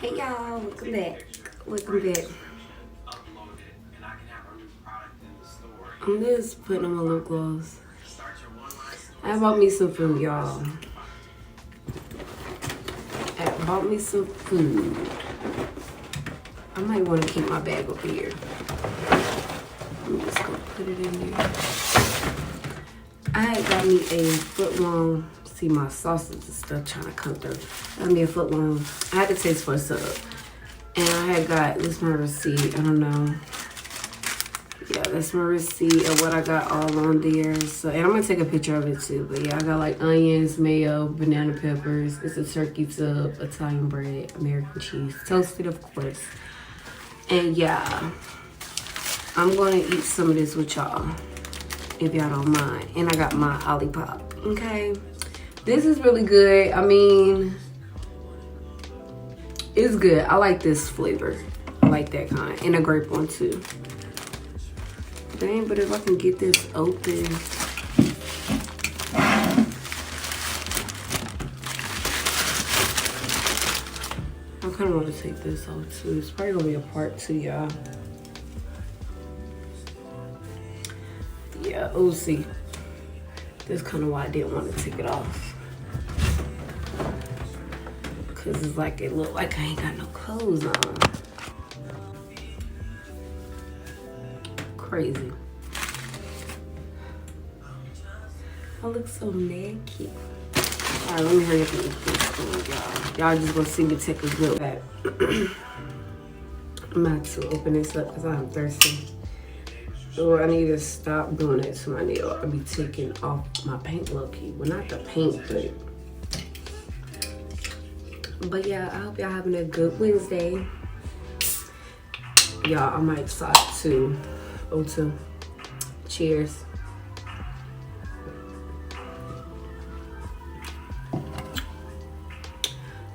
Hey y'all, welcome back. Welcome back. I'm just putting on my lip gloss. I bought me some food, y'all. I bought me some food. I might want to keep my bag over here. I'm just gonna put it in there. I had got me a foot long. See my sauces and stuff trying to come through. Got me a foot long. I had to taste for a sub. And I had got, this is my receipt. I don't know. Yeah, that's my receipt of what I got all on there. So, and I'm gonna take a picture of it too. But yeah, I got like onions, mayo, banana peppers. It's a turkey sub, Italian bread, American cheese, toasted of course. And yeah, I'm gonna eat some of this with y'all, if y'all don't mind. And I got my Olipop, okay? This is really good. I mean, it's good. I like this flavor. I like that kind. And a grape one too. Dang, but if I can get this open. I kind of want to take this off too. It's probably going to be a part 2, y'all. Yeah, OC. That's kind of why I didn't want to take it off. Cause it's like it look like I ain't got no clothes on. Crazy. I look so naked. All right, let me hurry up and eat this food, y'all. Y'all just gonna see me take a good back. I'm about to open this up because I'm thirsty. Or I need to stop doing that to my nail. I'll be taking off my paint low-key. Well, not the paint, but yeah, I hope y'all having a good Wednesday. Y'all, I might start to O2. Cheers.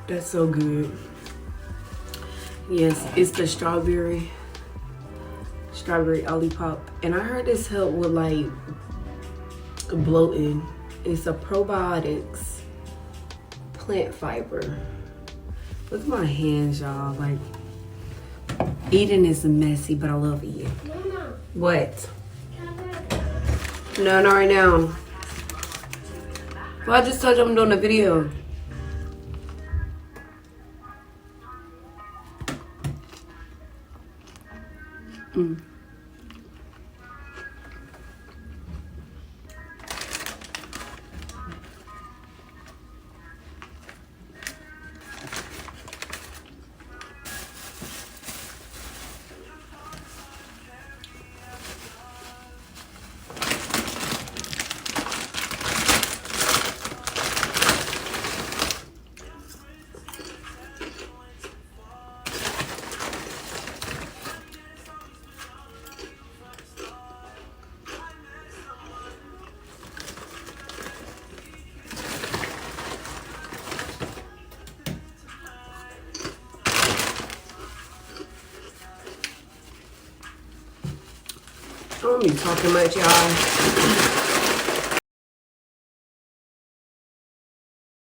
That's so good. Yes, it's the strawberry Olipop. And I heard this help with like bloating. It's a probiotics plant fiber. Look at my hands, y'all. Like, eating is messy, but I love eating. Mama. What? No, not right now. Well, I just told you I'm doing a video. I don't be talking much, y'all.